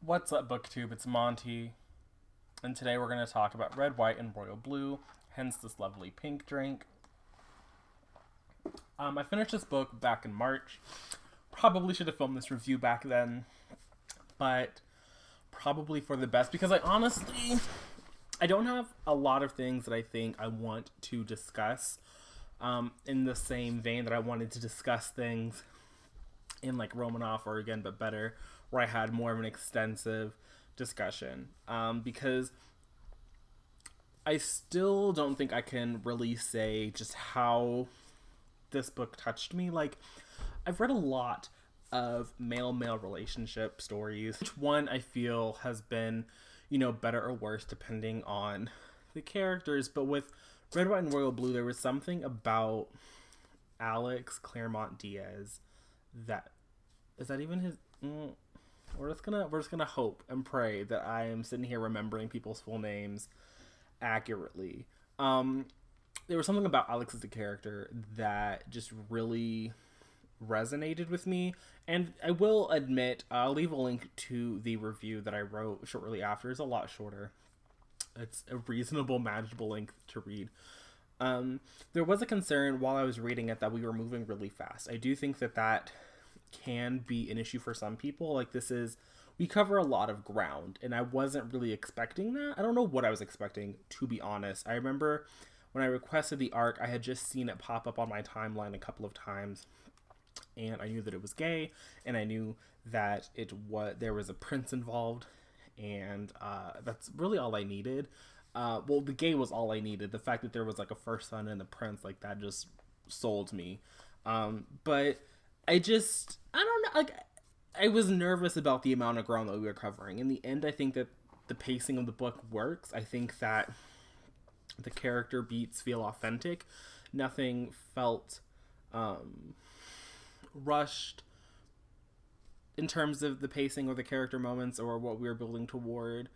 What's up, BookTube? It's Monty, and today we're going to talk about Red, White, and Royal Blue, hence this lovely pink drink. I finished this book back in March. Probably should have filmed this review back then, but probably for the best because I don't have a lot of things that I think I want to discuss in the same vein that I wanted to discuss things in like Romanoff or Again But Better, where I had more of an extensive discussion. Because I still don't think I can really say just how this book touched me. Like, I've read a lot of male relationship stories. Which one I feel has been, better or worse depending on the characters. But with Red, White, and Royal Blue, there was something about Alex Claremont Diaz that is that even his. We're just gonna hope and pray that I am sitting here remembering people's full names accurately. There was something about Alex as a character that just really resonated with me, and I will admit, I'll leave a link to the review that I wrote shortly after. It's a lot shorter. It's a reasonable, manageable length to read. There was a concern while I was reading it that we were moving really fast. I do think that can be an issue for some people. Like, we cover a lot of ground, and I wasn't really expecting that. I don't know what I was expecting, to be honest. I remember when I requested the arc, I had just seen it pop up on my timeline a couple of times, and I knew that it was gay, and I knew that there was a prince involved, and that's really all I needed. Well, the gay was all I needed. The fact that there was like a first son and a prince, like, that just sold me. But I don't know, like, I was nervous about the amount of ground that we were covering. In the end, I think that the pacing of the book works. I think that the character beats feel authentic. Nothing felt rushed in terms of the pacing or the character moments or what we were building toward.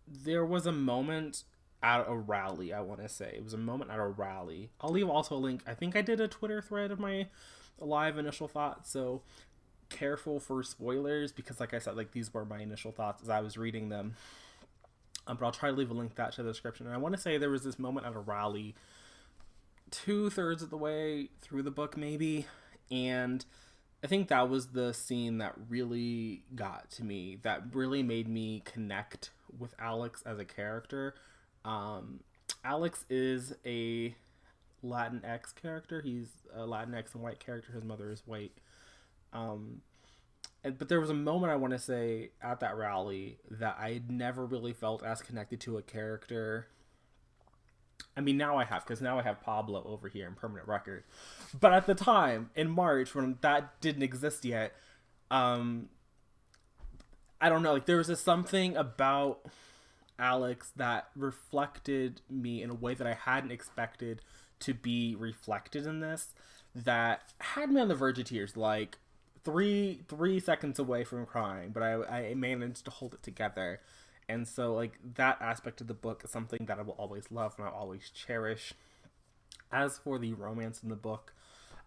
There was a moment at a rally, I want to say. It was a moment at a rally. I'll leave also a link. I think I did a Twitter thread of my live initial thoughts, so careful for spoilers because, like I said, like, these were my initial thoughts as I was reading them. But I'll try to leave a link that to the description. And I want to say there was this moment at a rally 2/3 of the way through the book, maybe, and I think that was the scene that really got to me, that really made me connect with Alex as a character. Alex is a Latinx character. He's a Latinx and white character. His mother is white. But there was a moment, I want to say, at that rally that I never really felt as connected to a character. I mean, now I have, because now I have Pablo over here in Permanent Record. But at the time, in March, when that didn't exist yet, I don't know, like, there was just something about Alex that reflected me in a way that I hadn't expected to be reflected in this, that had me on the verge of tears, like three seconds away from crying, but I managed to hold it together. And so, like, that aspect of the book is something that I will always love and I'll always cherish. As for the romance in the book,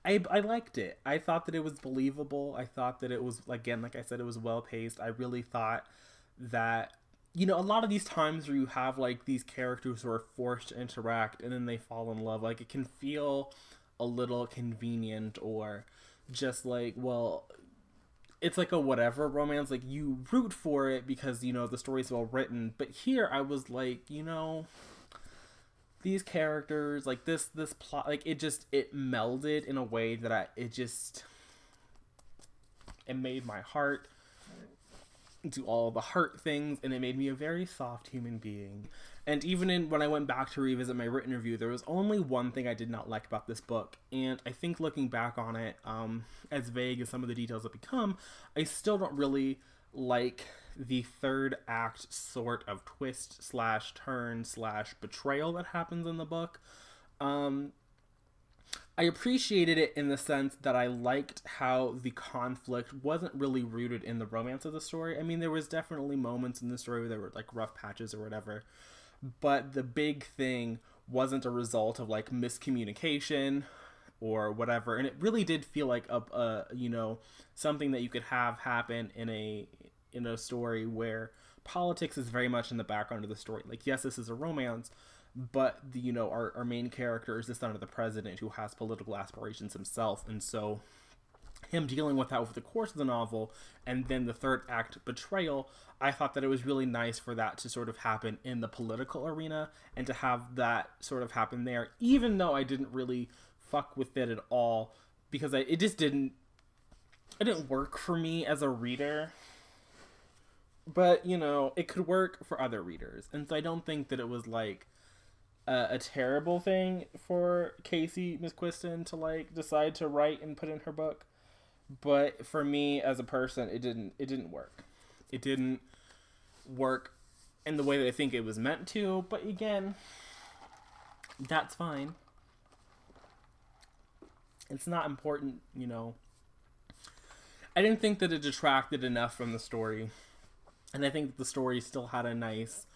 I liked it. I thought that it was believable. I thought that it was, again, like I said, it was well paced. I really thought that, a lot of these times where you have, like, these characters who are forced to interact and then they fall in love, like, it can feel a little convenient or just like, well, it's like a whatever romance. Like, you root for it because, the story's well written. But here I was like, these characters, like, this plot, like, it melded in a way that it made my heart do all the heart things, and it made me a very soft human being. And even when I went back to revisit my written review, there was only one thing I did not like about this book, and I think looking back on it, as vague as some of the details have become, I still don't really like the third act sort of twist slash turn slash betrayal that happens in the book. I appreciated it in the sense that I liked how the conflict wasn't really rooted in the romance of the story. I mean, there was definitely moments in the story where there were, like, rough patches or whatever, but the big thing wasn't a result of, like, miscommunication or whatever. And it really did feel like a you know, something that you could have happen in a story where politics is very much in the background of the story. Like, yes, this is a romance, but the, you know, our main character is the son of the president who has political aspirations himself, and so him dealing with that over the course of the novel, and then the third act, betrayal, I thought that it was really nice for that to sort of happen in the political arena and to have that sort of happen there, even though I didn't really fuck with it at all, because it just didn't work for me as a reader. But, you know, it could work for other readers, and so I don't think that it was like a terrible thing for Casey McQuiston to like decide to write and put in her book. But for me as a person, it didn't work. It didn't work in the way that I think it was meant to. But again, that's fine. It's not important, you know. I didn't think that it detracted enough from the story. And I think the story still had a nice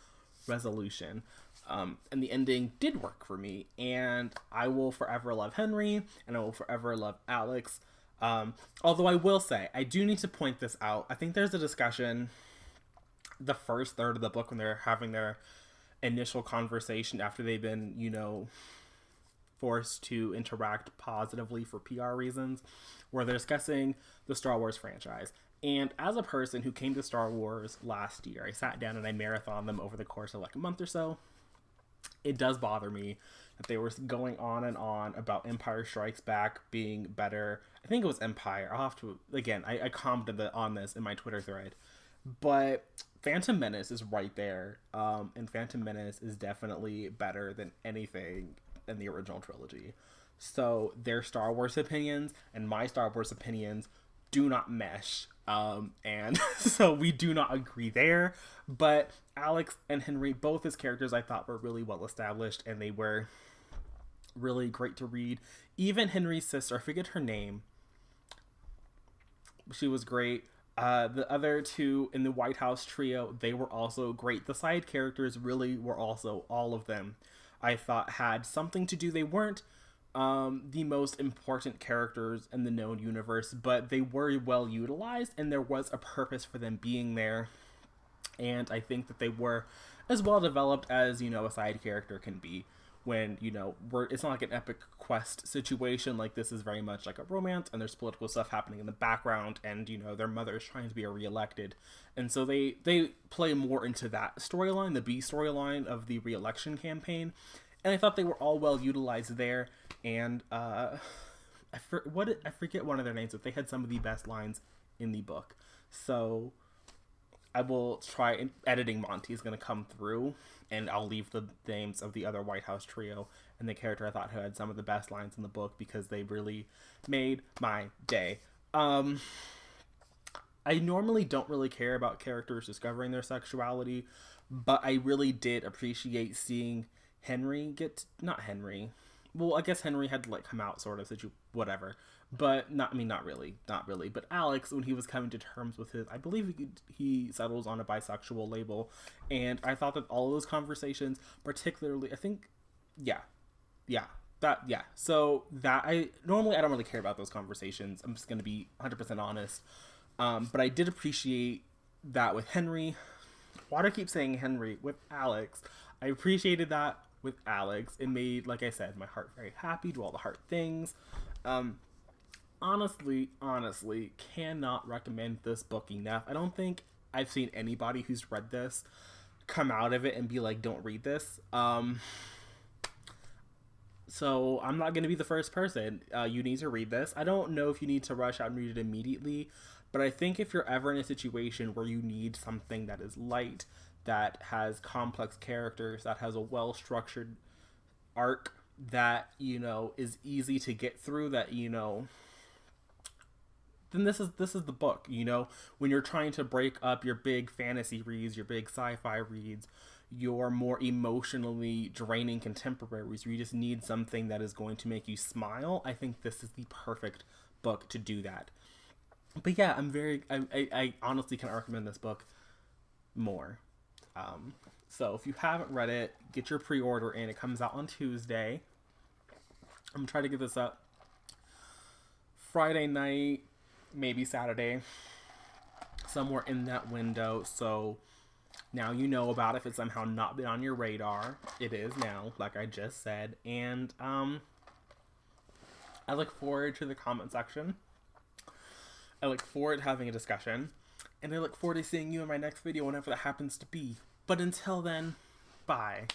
resolution. And the ending did work for me. And I will forever love Henry. And I will forever love Alex. Although I will say, I do need to point this out. I think there's a discussion the first third of the book when they're having their initial conversation after they've been, you know, forced to interact positively for PR reasons, where they're discussing the Star Wars franchise. And as a person who came to Star Wars last year, I sat down and I marathoned them over the course of like a month or so. It does bother me that they were going on and on about Empire Strikes Back being better. I think it was Empire. I'll have to, again, I commented on this in my Twitter thread. But Phantom Menace is right there. And Phantom Menace is definitely better than anything in the original trilogy. So their Star Wars opinions and my Star Wars opinions do not mesh. And so we do not agree there. But Alex and Henry, both as characters, I thought were really well established, and they were really great to read. Even Henry's sister, I forget her name. She was great. The other two in the White House trio, they were also great. The side characters really were also, all of them, I thought had something to do. They weren't the most important characters in the known universe, but they were well utilized, and there was a purpose for them being there. And I think that they were as well developed as, you know, a side character can be when, you know, it's not like an epic quest situation. Like, this is very much like a romance, and there's political stuff happening in the background, and, you know, their mother is trying to be reelected. And so they play more into that storyline, the B storyline of the reelection campaign. And I thought they were all well utilized there. And I forget one of their names, but they had some of the best lines in the book. So I will try, and editing Monty is going to come through, and I'll leave the names of the other White House trio and the character I thought had some of the best lines in the book, because they really made my day. I normally don't really care about characters discovering their sexuality, but I really did appreciate seeing Henry not Henry. Well, I guess Henry had to like come out sort of, whatever. But not really. But Alex, when he was coming to terms with his, I believe he settles on a bisexual label. And I thought that all of those conversations, particularly, I think, So that I don't really care about those conversations. I'm just going to be 100% honest. But I did appreciate that with Henry. Why do I keep saying Henry? With Alex. I appreciated that with Alex. It made, like I said, my heart very happy, do all the heart things. Honestly, cannot recommend this book enough. I don't think I've seen anybody who's read this come out of it and be like, don't read this. So I'm not going to be the first person. You need to read this. I don't know if you need to rush out and read it immediately, but I think if you're ever in a situation where you need something that is light, that has complex characters, that has a well-structured arc, that, you know, is easy to get through, that, you know, then this is the book. You know, when you're trying to break up your big fantasy reads, your big sci-fi reads, your more emotionally draining contemporaries, where you just need something that is going to make you smile, I think this is the perfect book to do that. But yeah, I honestly can recommend this book more. So if you haven't read it, get your pre-order in. It comes out on Tuesday. I'm trying to get this up Friday night, maybe Saturday, somewhere in that window. So now you know about it if it's somehow not been on your radar. It is now, like I just said. And I look forward to the comment section. I look forward to having a discussion. And I look forward to seeing you in my next video, whenever that happens to be. But until then, bye.